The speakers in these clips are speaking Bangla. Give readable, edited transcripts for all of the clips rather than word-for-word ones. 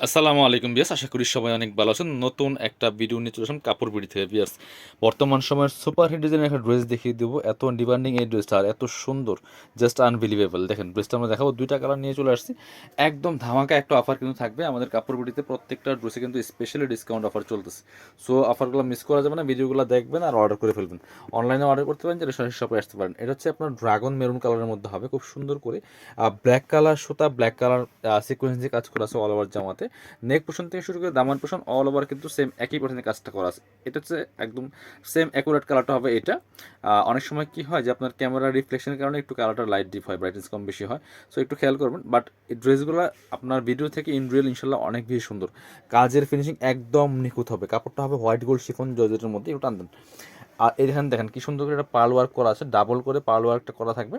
আসসালামু আলাইকুম বিয়াস, আশা করি সবাই অনেক ভালো আছেন। নতুন একটা ভিডিও নিয়ে চলে আসলাম কাপড় বিড়ি থেকে বিয়াস। বর্তমান সময়ের সুপার হিট ডিজাইনের একটা ড্রেস দেখিয়ে দেবো। এত ডিমান্ডিং এই ড্রেসটা আর এত সুন্দর, জাস্ট আনবিলিভেবল। দেখেন ড্রেসটা আমরা দেখাবো, দুইটা কালার নিয়ে চলে আসছি। একদম ধামাকা একটা অফার কিন্তু থাকবে আমাদের কাপড় বিড়িতে। প্রত্যেকটা ড্রেসে কিন্তু স্পেশালি ডিসকাউন্ট অফার চলতেছে। সো অফারগুলো মিস করা যাবে না, ভিডিওগুলো দেখবেন আর অর্ডার করে ফেলবেন। অনলাইনে অর্ডার করতে পারেন, যেটা সরাসরি শপে আসতে পারেন। এটা হচ্ছে আপনার ড্রাগন মেরুন কালারের মধ্যে হবে, খুব সুন্দর করে ব্ল্যাক কালার সুতা, ব্ল্যাক কালার সিকোয়েন্স দিয়ে কাজ করা আছে অল ওভার জামাতে। নেক পোর্শন থেকে শুরু করে দামান পোর্শন অল ওভার কিন্তু সেম একই পোর্শনে কাজটা করা আছে। এটা হচ্ছে একদম সেম অ্যাকুরেট কালারটা হবে এটা। অনেক সময় কি হয় যে আপনার ক্যামেরা রিফ্লেকশনের কারণে একটু কালারটা লাইট ডিপ হয়, ব্রাইটনেস কম বেশি হয়। সো একটু খেয়াল করবেন। বাট এই ড্রেসগুলো আপনার ভিডিও থেকে ইন রিয়েল ইনশাল্লাহ অনেক বেশি সুন্দর। কাজের ফিনিশিং একদম নিখুঁত হবে। কাপড়টা হবে হোয়াইট গোল্ড শিফন জর্জেটের মধ্যে, একটু টান। আর এখানে দেখেন কি সুন্দর করে একটা পার্ল ওয়ার্ক করা আছে, ডাবল করে পার্ল ওয়ার্কটা করা থাকবে।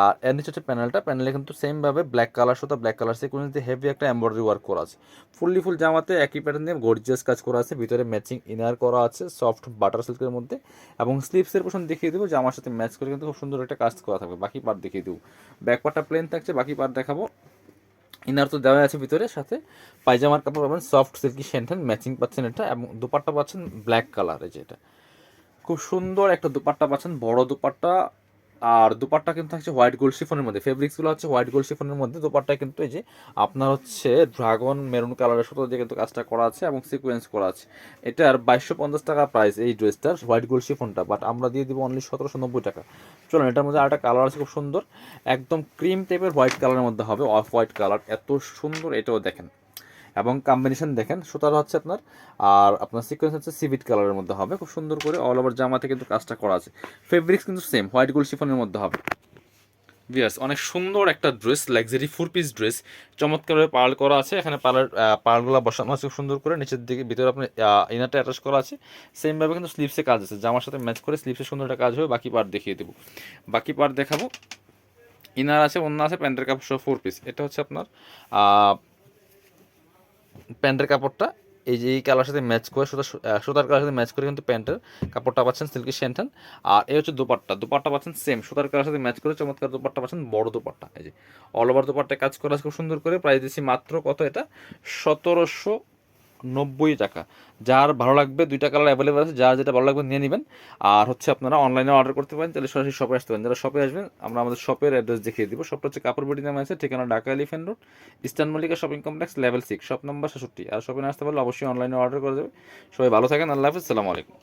আর এর নিচে হচ্ছে প্যানেলে কিন্তু সেমভাবে ব্ল্যাক কালার সুতা, ব্ল্যাক কালার সিকোয়েন্স দিয়ে হেভি একটা এমব্রয়ডারি ওয়ার্ক করা আছে। ফুল জামাতে একই প্যাটার্ন দিয়ে গর্জিয়াস কাজ করা আছে। ভিতরে ম্যাচিং ইনার করা আছে সফট বাটার সিল্কের মধ্যে, এবং স্লিভসের পোর্শন দেখিয়ে দেবো জামার সাথে ম্যাচ করে কিন্তু খুব সুন্দর একটা কাজ করা থাকবে। বাকি পার্ট দেখিয়ে দেবো। ব্যাক পার্টটা প্লেন থাকছে, বাকি পার্ট দেখাবো। ইনার তো দেওয়া আছে ভিতরে, সাথে পায়জামার কাপড় পাবেন সফট সিল্কি শ্যান্টেন ম্যাচিং পাচ্ছেন এটা, এবং দুপাট্টা পাচ্ছেন ব্ল্যাক কালার। এই যে এটা খুব সুন্দর একটা দুপাট্টা পাচ্ছেন, বড় দুপাট্টা। আর দুপাট্টা কিন্তু থাকছে হোয়াইট গোল্ড শিফনের মধ্যে, ফেব্রিক্সগুলো হচ্ছে হোয়াইট গোল্ড শিফনের মধ্যে। দুপাট্টায় কিন্তু এই যে আপনার হচ্ছে ড্রাগন মেরুন কালারের সুতো দিয়ে কিন্তু কাজটা করা আছে এবং সিকোয়েন্স করা আছে। এটার 2250 টাকা প্রাইস এই ড্রেসটার, হোয়াইট গোল্ড শিফনটা। বাট আমরা দিয়ে দিব অনলি 1790 টাকা। চলুন, এটার মধ্যে আরেকটা কালার আছে খুব সুন্দর, একদম ক্রিম টাইপের হোয়াইট কালারের মধ্যে হবে, অফ হোয়াইট কালার, এত সুন্দর। এটাও দেখেন, এবং কম্বিনেশন দেখেন, সুতার হচ্ছে আপনার আর আপনার সিকোয়েন্স হচ্ছে সিভিট কালারের মধ্যে হবে, খুব সুন্দর করে অল ওভার জামাতে কিন্তু কাজটা করা আছে। ফেব্রিক্স কিন্তু সেম হোয়াইট গোল্ড শিফনের মধ্যে হবে। বিয়াস, অনেক সুন্দর একটা ড্রেস, লাক্সারি 4 পিস ড্রেস, চমৎকারভাবে পার্ল করা আছে। এখানে পার্লগুলো বসানো আছে খুব সুন্দর করে। নিচের দিকে ভিতরে আপনার ইনারটা অ্যাটাচ করা আছে। সেমভাবে কিন্তু স্লিভসে কাজ আছে, জামার সাথে ম্যাচ করে স্লিভসে সুন্দর একটা কাজ হবে। বাকি পার্ট দেখিয়ে দেবো, বাকি পার্ট দেখাবো। ইনার আছে, অন্য আছে, প্যান্টের কাপড় সহ 4 পিস। এটা হচ্ছে আপনার প্যান্টের কাপড়টা এই যে এই কালার সাথে ম্যাচ করে, সুতার কালার সাথে ম্যাচ করে কিন্তু প্যান্টের কাপড়টা পাচ্ছেন সিল্কি শ্যান্টান। আর এই হচ্ছে দুপাট্টা পাচ্ছেন সেম সুতার কালার সাথে ম্যাচ করে চমৎকার দুপাট্টা পাচ্ছেন, বড় দুপাট্টা। এই যে অল ওভার দুপাট্টায় কাজ করা খুব সুন্দর করে। প্রাইস দিচ্ছি মাত্র কত, এটা 1790 টাকা। যার ভালো লাগবে, দুইটা কালার অ্যাভেলেবেল আছে, যার যেটা ভালো লাগবে নিয়ে নেবেন। আর হচ্ছে আপনারা অনলাইনে অর্ডার করতে পারেন, তাহলে সরাসরি শপে আসতে পারেন। যারা শপে আসবেন আমরা আমাদের শপের অ্যাড্রেস দেখিয়ে দিব। শপটা হচ্ছে কাপড় বিডি নামে আছে, ঠিকানা Dhaka elephant road, eastern Mallika shopping complex, level 6, shop number 66। আর শপে না আসতে পারলে অবশ্যই অনলাইনে অর্ডার করা যাবে। সবাই ভালো থাকেন, আল্লাহ হাফিজ, সালামু আলাইকুম।